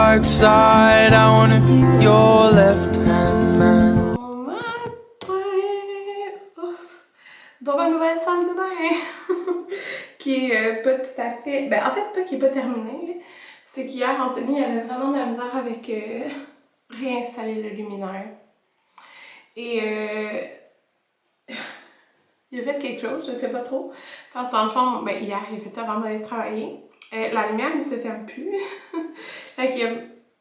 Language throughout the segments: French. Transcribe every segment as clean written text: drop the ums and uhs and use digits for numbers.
dark side. I wanna be your left-hand man. Bon matin! Ouf. Dans ma nouvelle salle de bain! Qui est pas tout à fait... Ben, en fait, pas qui est pas terminée. C'est qu'hier, Anthony avait vraiment de la misère avec réinstaller le luminaire. Et il a fait quelque chose, je sais pas trop. Parce que dans le fond, ben, hier, il a fait ça avant d'aller travailler. La lumière ne se ferme plus. Fait qu'il a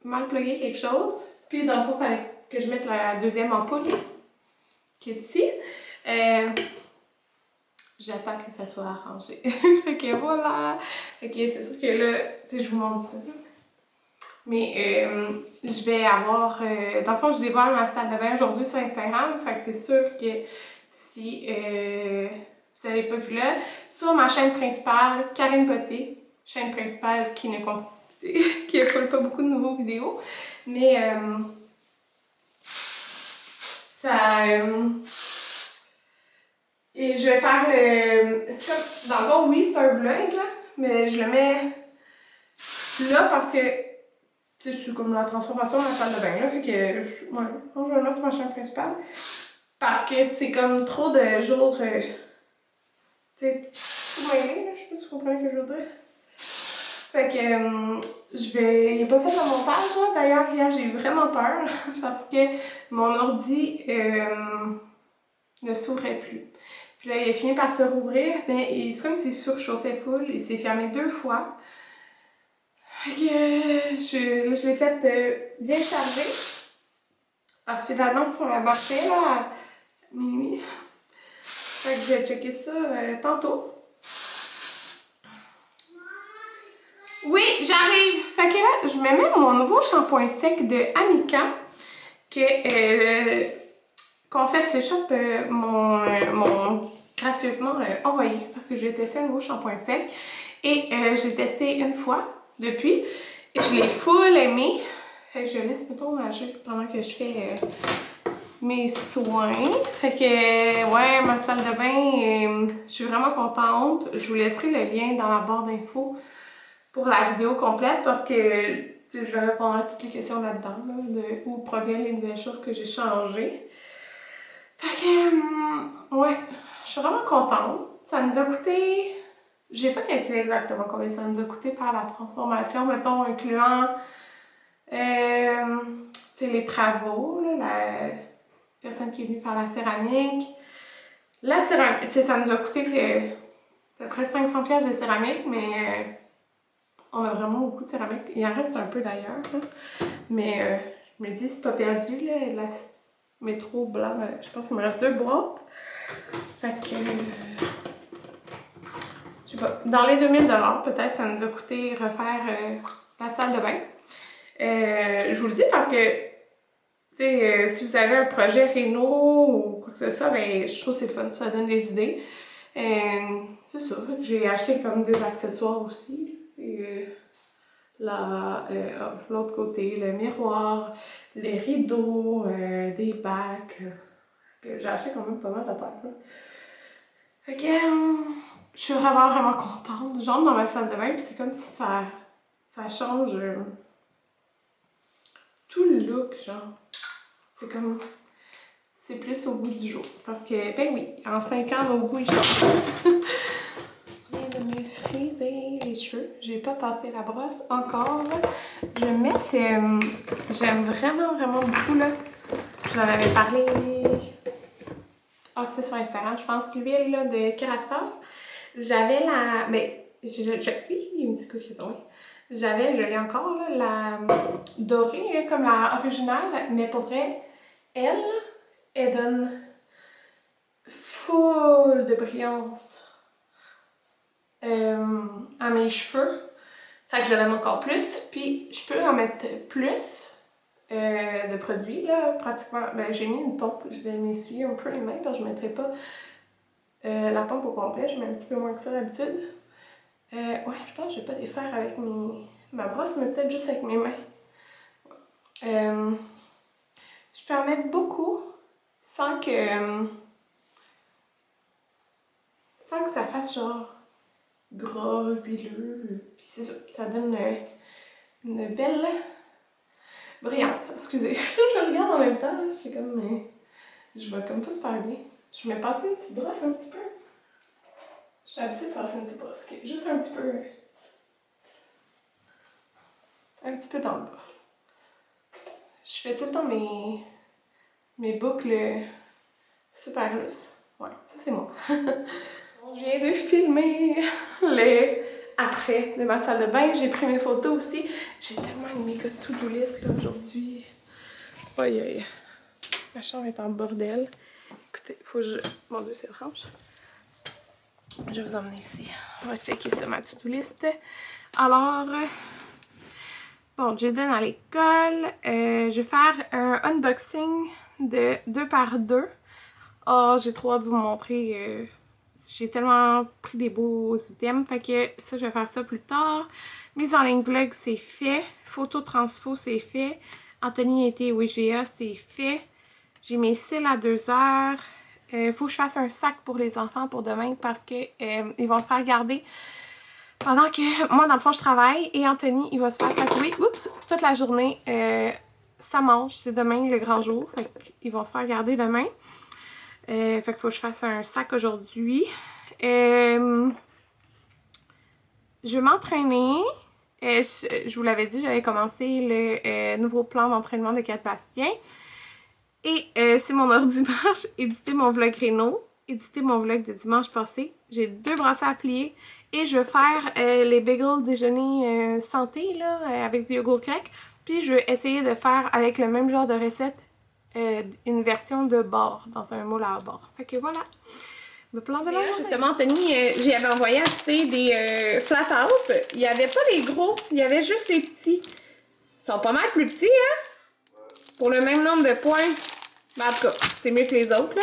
mal plugué quelque chose. Puis dans le fond, il fallait que je mette la deuxième ampoule qui est ici. J'attends que ça soit arrangé. Fait que voilà. Fait que c'est sûr que là, tu sais, je vous montre ça. Mais je vais avoir... dans le fond, je dévoile ma salle de bain aujourd'hui sur Instagram. Fait que c'est sûr que si vous n'avez pas vu là, sur ma chaîne principale, Karine Potier, chaîne principale qui ne compte qui ne pas beaucoup de nouveaux vidéos, mais ça... et je vais faire ça, dans le fond, oui, c'est un vlog, là, mais je le mets là parce que, tu sais, je suis comme la transformation de la salle de bain, là, fait que, ouais, je vais le mettre sur ma chaîne principale, parce que c'est comme trop de jours, tu sais, tout mêlé, là, je sais pas si vous comprenez ce que je veux dire. Fait que je vais... Il n'est pas fait le montage, là. D'ailleurs, hier, j'ai eu vraiment peur parce que mon ordi ne s'ouvrait plus. Puis là, il a fini par se rouvrir, mais c'est comme s'il surchauffait full. Il s'est fermé 2 fois. Fait que je l'ai fait bien charger. Parce que finalement, il faut marcher là, à minuit. Fait que je vais checker ça tantôt. Oui, j'arrive! Fait que là, je me mets mon nouveau shampoing sec de Amika que Concept Shop m'ont gracieusement envoyé parce que j'ai testé un nouveau shampoing sec et j'ai testé une fois depuis et je l'ai full aimé. Fait que je laisse mettons agir pendant que je fais mes soins. Fait que ouais, ma salle de bain, je suis vraiment contente. Je vous laisserai le lien dans la barre d'infos pour la vidéo complète parce que je vais répondre à toutes les questions là-dedans, là, de où proviennent les nouvelles choses que j'ai changées. Fait que, ouais, je suis vraiment contente. Ça nous a coûté, j'ai pas calculé exactement combien ça nous a coûté par la transformation, mettons, incluant, tu sais, les travaux, là, la personne qui est venue faire la céramique. La céramique, tu sais, ça nous a coûté à peu près 500$ de céramique, mais on a vraiment beaucoup de céramique. Il en reste un peu d'ailleurs. Hein. Mais je me dis, c'est pas perdu. Là, la métro blanc, je pense qu'il me reste 2 boîtes. Fait que. Je sais pas. Dans les 2000$, peut-être, ça nous a coûté refaire la salle de bain. Je vous le dis parce que, tu sais, si vous avez un projet réno ou quoi que ce soit, ben, je trouve que c'est le fun. Ça donne des idées. C'est ça. J'ai acheté comme des accessoires aussi. L'autre côté, le miroir, les rideaux, des bacs. J'ai acheté quand même pas mal d'affaires. Fait que je suis vraiment vraiment contente. J'entre dans ma salle de bain puis c'est comme si ça change tout le look, genre. C'est comme... C'est plus au goût du jour. Parce que, ben oui, en 5 ans, nos goûts, ils changent. Je viens de me friser les cheveux. J'ai pas passé la brosse encore. Je vais mettre... j'aime vraiment, vraiment beaucoup, là. Je vous en avais parlé... c'était sur Instagram, je pense. L'huile, là, de Kerastase. J'avais la... Ben, il y a un petit coup qui est tombé. Je l'ai encore, là, la dorée, là, comme la originale. Mais pour vrai, elle donne full de brillance à mes cheveux. Fait que je l'aime encore plus. Puis je peux en mettre plus de produits, là, pratiquement. Ben, j'ai mis une pompe. Je vais m'essuyer un peu les mains parce que je ne mettrai pas la pompe au complet. Je mets un petit peu moins que ça d'habitude. Ouais, je pense que je vais pas les faire avec ma brosse, mais peut-être juste avec mes mains. Je peux en mettre beaucoup sans que ça fasse genre gras, huileux. Puis c'est ça, ça donne une belle brillante. Excusez, je regarde en même temps, je suis comme, mais je vais comme pas super bien. Je vais passer une petite brosse un petit peu. Je suis habituée de passer une petite brosse, ok? Juste un petit peu. Un petit peu dans le bas. Je fais tout le temps mes boucles super lousses. Ouais, ça c'est moi. Je viens de filmer le après de ma salle de bain. J'ai pris mes photos aussi. J'ai tellement une méga to-do list là aujourd'hui. Aïe aïe. Ma chambre est en bordel. Écoutez, faut que je... Mon Dieu, c'est franche. Je vais vous emmener ici. On va checker ça, ma to-do list. Alors, bon, Jaden à l'école. Je vais faire un unboxing de 2x2. Oh, j'ai trop hâte de vous montrer. J'ai tellement pris des beaux items. Fait que ça, je vais faire ça plus tard. Mise en ligne vlog, c'est fait. Photo transfo, c'est fait. Anthony était au IGA, c'est fait. J'ai mes cils à 2 heures. Faut que je fasse un sac pour les enfants pour demain parce que ils vont se faire garder pendant que moi, dans le fond, je travaille. Et Anthony, il va se faire tatouer toute la journée. Ça mange, c'est demain le grand jour. Fait qu'ils vont se faire garder demain. Fait qu'il faut que je fasse un sac aujourd'hui. Je vais m'entraîner. Je vous l'avais dit, j'avais commencé le nouveau plan d'entraînement de 4 Bastien. Et c'est mon heure dimanche, éditer mon vlog réno, éditer mon vlog de dimanche passé. J'ai 2 brassées à plier et je vais faire les bagels déjeuner santé là, avec du yogourt grec. Puis je vais essayer de faire avec le même genre de recette une version de bord, dans un moule à bord. Fait que voilà, le plan de la journée. Justement, Anthony, j'avais envoyé acheter des flat out. Il n'y avait pas les gros, il y avait juste les petits. Ils sont pas mal plus petits, hein? Pour le même nombre de points. Mais en tout cas, c'est mieux que les autres, là.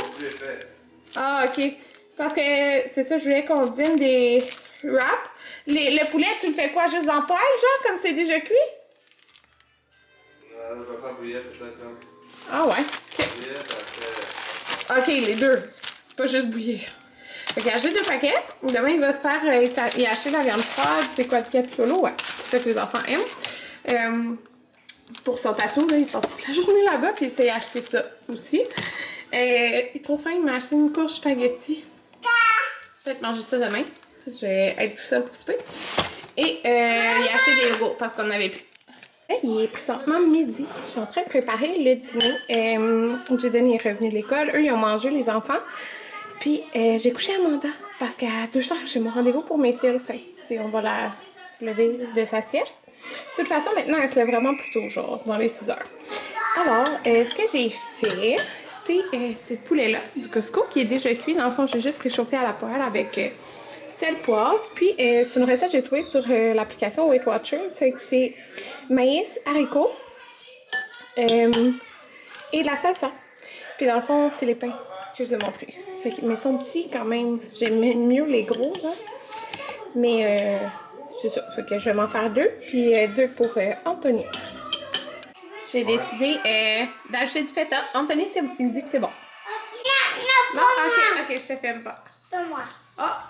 Ah, ok. Parce que c'est ça, je voulais qu'on dîne des wraps. Le poulet, tu le fais quoi? Juste dans le poêle, genre, comme c'est déjà cuit? Je vais faire bouillir peut-être. Ah ouais. Ok. Ok, les deux. Pas juste bouillir. Fait qu'il a acheté 2 paquets. Demain, il va se faire... il a acheté de la viande froide. C'est quoi, du capitolo? Ouais. C'est ça que les enfants aiment. Pour son tatou, là, il passe toute la journée là-bas. Puis il s'est acheté ça aussi. Il est trop fin. Il m'a acheté une courge spaghetti. Peut-être manger ça demain. Je vais être tout seul pour souper. Et il a acheté des yogourts parce qu'on n'avait plus. Il est présentement midi. Je suis en train de préparer le dîner. Jaden est revenu de l'école. Eux, ils ont mangé, les enfants. Puis, j'ai couché Amanda parce qu'à 2 heures, j'ai mon rendez-vous pour mes cils. Fait on va la lever de sa sieste. De toute façon, maintenant, elle se lève vraiment plus tôt, genre dans les 6 heures. Alors, ce que j'ai fait, c'est ce poulet-là du Costco qui est déjà cuit. Dans le fond, j'ai juste réchauffé à la poêle avec... sel, poivre. Puis, c'est une recette que j'ai trouvée sur l'application Weight Watchers. C'est maïs, haricots et de la salsa. Puis, dans le fond, c'est les pains que je vous ai montrés. Mais ils sont petits quand même. J'aime mieux les gros, genre. Mais, c'est ça. Fait que je vais m'en faire 2. Puis, 2 pour Anthony. J'ai décidé d'acheter du feta. Anthony, il dit que c'est bon. Non, ok, je te filme pas. C'est moi. Ah!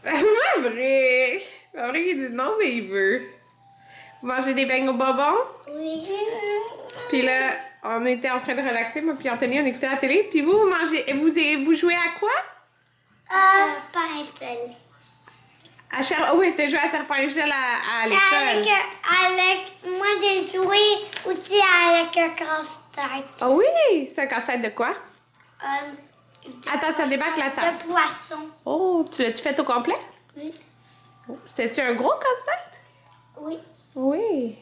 C'est vrai! C'est vrai qu'il dit non, mais il veut. Vous mangez des beignes au bonbons? Oui. Puis là, on était en train de relaxer, moi puis Anthony, on écoutait la télé. Puis vous mangez, vous jouez à quoi? Pas un seul. Oui, t'as joué à Serpent-Échelle à l'école. Moi, j'ai joué aussi avec un casse-tête. Ah oui! C'est un casse-tête de quoi? Attends, ça débarque la table. De poisson. Oh, tu l'as-tu fait au complet? Oui. Oh, c'était-tu un gros casse-tête? Oui. Oui.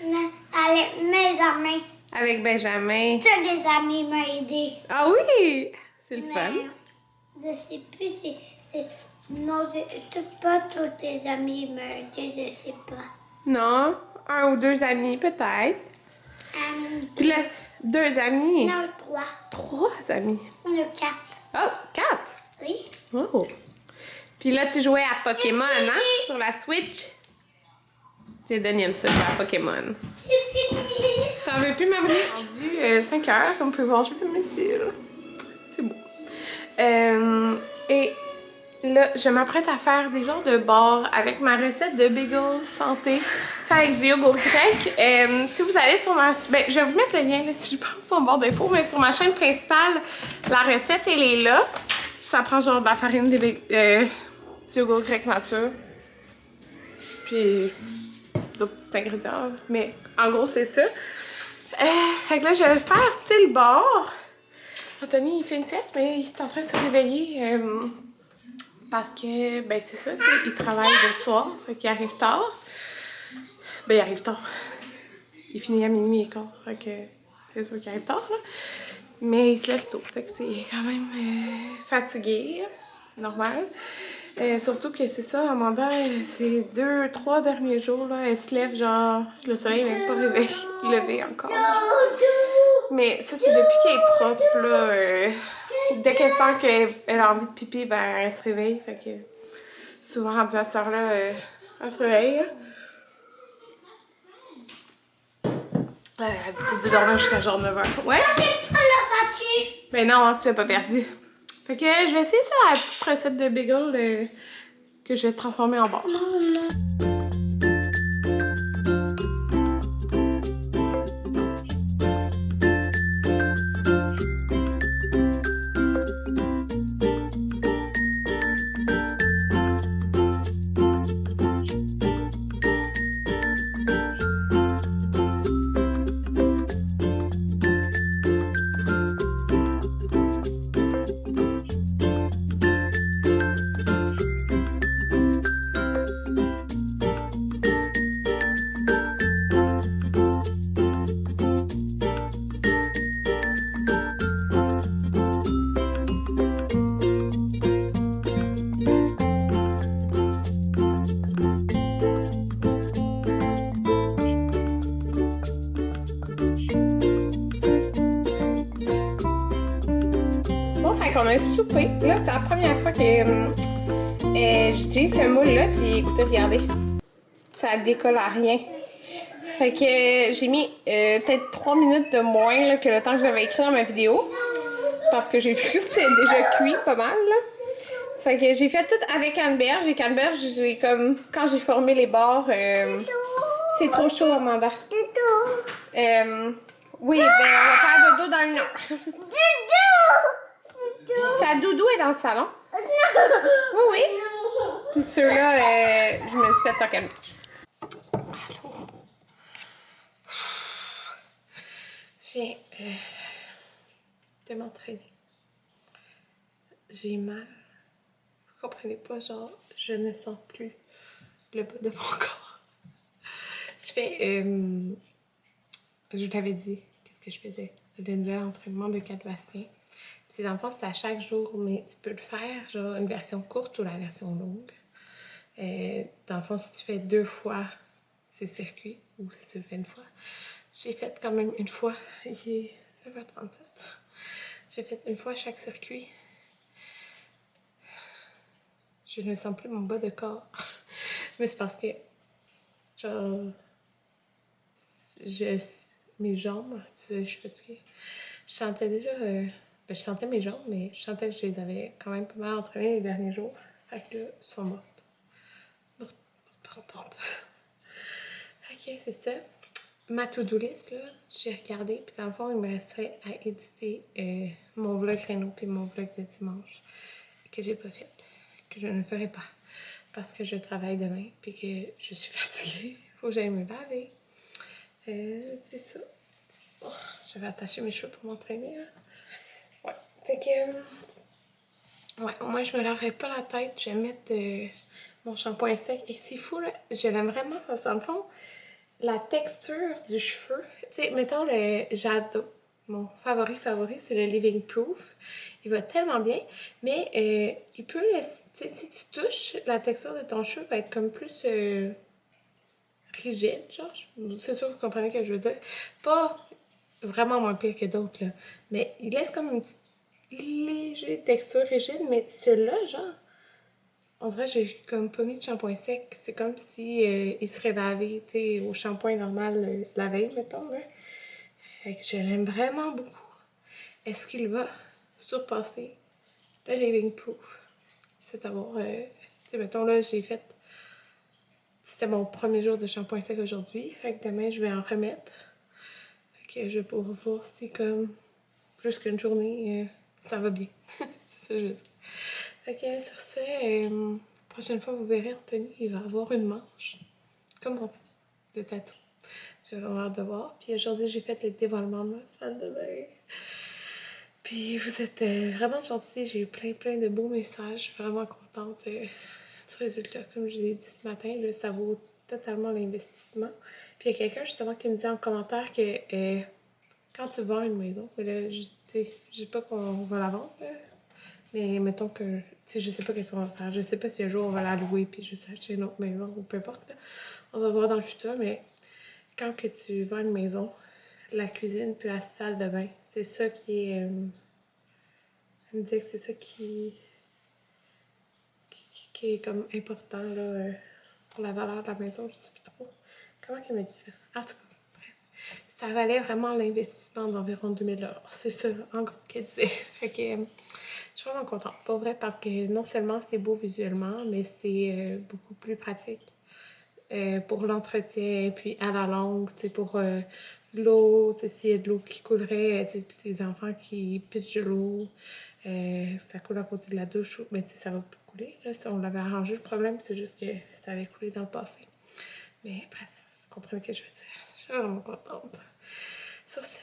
Avec mes amis. Avec Benjamin. Tous les amis m'ont aidé. Ah oui! C'est le Mais fun. je sais plus si... Non, pas tous les amis m'ont aidé, je sais pas. Non, 1 ou 2 amis peut-être. Puis là, 2 amis. Non, 3. 3 amis. On a 4. Oh, 4. Oui. Oh. Puis là, tu jouais à Pokémon, hein? Sur la Switch. J'ai donné ça jouer à Pokémon. C'est fini. T'en veux plus, ma vraie? Rendu 5 heures, comme vous pouvez voir, je fais mes cils. C'est beau. Et là, je m'apprête à faire des genres de bars avec ma recette de bagels santé fait avec du yogourt grec. Si vous allez sur ma... Ben, je vais vous mettre le lien là, si je pense en barre d'infos, mais sur ma chaîne principale, la recette, elle est là. Ça prend genre de la farine, du yogourt grec nature. Puis d'autres petits ingrédients. Mais en gros, c'est ça. Fait que là, je vais faire style bar. Anthony, il fait une sieste, mais il est en train de se réveiller. Parce que, ben c'est ça, tu sais, il travaille le soir, fait qu'il arrive tard. Ben, il arrive tard. Il finit à minuit et quart, fait que c'est sûr qu'il arrive tard, là. Mais il se lève tôt, fait que c'est quand même fatigué, normal. Surtout que c'est ça, Amanda, ces 2-3 derniers jours, là, elle se lève genre, le soleil n'est même pas levé encore. Mais ça, c'est depuis qu'elle est propre, là. Dès qu'elle sent qu'elle a envie de pipi, ben elle se réveille. Fait que souvent rendue à cette heure-là, elle se réveille. Elle a l'habitude de dormir jusqu'à genre 9h. Ouais? Ben non, tu l'as pas perdu. Fait que je vais essayer ça, la petite recette de bagel que je vais transformer en bar. On a un souper. Là, c'est la première fois que j'utilise ce moule-là. Puis écoutez, regardez. Ça décolle à rien. Fait que j'ai mis peut-être 3 minutes de moins là, que le temps que j'avais écrit dans ma vidéo. Parce que j'ai vu que c'était déjà cuit pas mal. Là. Fait que j'ai fait tout avec canneberge. Et canneberge, j'ai comme. Quand j'ai formé les bords, c'est trop chaud, Amanda. Oui, ben on va faire dodo dans une heure. Ta doudou est dans le salon? Oui, oui. Puis ceux-là, je me suis fait ça calmer. Allô? J'ai de m'entraîner. J'ai mal. Vous comprenez pas, genre, je ne sens plus le bas de mon corps. Je fais, je t'avais dit, qu'est-ce que je faisais? Le nouvel entraînement de 4 bassins. C'est dans le fond, c'est à chaque jour, mais tu peux le faire, genre une version courte ou la version longue. Dans le fond, si tu fais 2 fois ces circuits, ou si tu le fais une fois, j'ai fait quand même une fois, il est 9h37. J'ai fait une fois chaque circuit. Je ne sens plus mon bas de corps. Mais c'est parce que, genre, mes jambes, je suis fatiguée. Je sentais déjà... je sentais mes jambes, mais je sentais que je les avais quand même pas mal entraînées les derniers jours. Fait que là, elles sont mortes. Mortes. Ok, c'est ça. Ma to-do list, là, j'ai regardé, puis dans le fond, il me resterait à éditer mon vlog Réno puis mon vlog de dimanche que j'ai pas fait, que je ne ferai pas, parce que je travaille demain, puis que je suis fatiguée. Faut que j'aille me laver. C'est ça. Oh, je vais attacher mes cheveux pour m'entraîner, là. Ouais, fait que... ouais, moi, je me laverai pas la tête. Je vais mettre mon shampoing sec. Et c'est fou, là. Je l'aime vraiment parce que, dans le fond, la texture du cheveu... Tu sais, mettons, j'adore. Mon favori, c'est le Living Proof. Il va tellement bien. Mais il peut laisser... Tu sais, si tu touches, la texture de ton cheveu va être comme plus... rigide, genre. C'est sûr, vous comprenez ce que je veux dire. Pas vraiment moins pire que d'autres, là. Mais il laisse comme une petite légère texture rigide, mais celui-là, genre, on dirait que j'ai comme pas mis de shampoing sec. C'est comme si il serait lavé, tu sais, au shampoing normal la veille, mettons, là. Fait que je l'aime vraiment beaucoup. Est-ce qu'il va surpasser le Living Proof? c'est d'avoir... tu sais, mettons là, j'ai fait... C'était mon premier jour de shampoing sec aujourd'hui. Fait que demain, je vais en remettre. Fait que je vais pouvoir voir si comme... Plus qu'une journée, ça va bien. C'est ça que je veux dire. Fait que sur ce, prochaine fois, vous verrez, Anthony, il va avoir une manche. Comme on dit, de tatou. J'ai vraiment hâte de voir. Puis aujourd'hui, j'ai fait le dévoilement de ma salle de bain. Puis vous êtes vraiment gentils. J'ai eu plein de beaux messages. Je suis vraiment contente du résultat. Comme je vous ai dit ce matin, là, ça vaut totalement l'investissement. Puis il y a quelqu'un justement qui me disait en commentaire que quand tu vends une maison, là, je dis pas qu'on va la vendre, là, mais mettons que, je sais pas qu'est-ce qu'on va faire. Je sais pas si un jour on va la louer puis juste acheter une autre maison ou peu importe. Là. On va voir dans le futur, mais quand que tu vends une maison, la cuisine puis la salle de bain, c'est ça qui est... elle me disait que c'est ça qui est comme important là, pour la valeur de la maison. Je sais plus trop. Comment qu'elle m'a dit ça? En tout cas, bref. Ça valait vraiment l'investissement d'environ 2000 $. C'est ça, en gros, qu'elle disait. Fait que je suis vraiment contente. Pas vrai, parce que non seulement c'est beau visuellement, mais c'est beaucoup plus pratique pour l'entretien, puis à la longue, pour l'eau, s'il y a de l'eau qui coulerait, des enfants qui pitchent de l'eau, ça coule à côté de la douche, mais ça va plus couler. Là, si on l'avait arrangé, le problème, c'est juste que ça avait coulé dans le passé. Mais bref, vous comprenez ce que je veux dire. Je suis vraiment contente. Sur ce,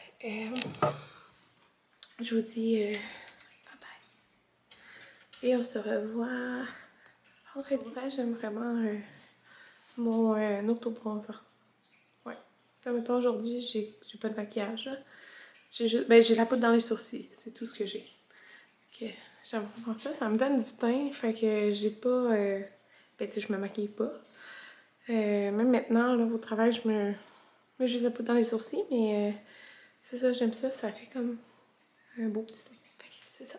je vous dis bye bye. Et on se revoit vendredi. J'aime vraiment mon auto-bronzer. Ouais. Ça, mettons, aujourd'hui, j'ai pas de maquillage. J'ai la poudre dans les sourcils. C'est tout ce que j'ai. Okay. J'aime vraiment ça. Ça me donne du teint. Fait que j'ai pas... je me maquille pas. Même maintenant, là, au travail, je mets juste la poudre dans les sourcils. Mais c'est ça, j'aime ça. Ça fait comme un beau petit teint. Fait que c'est ça.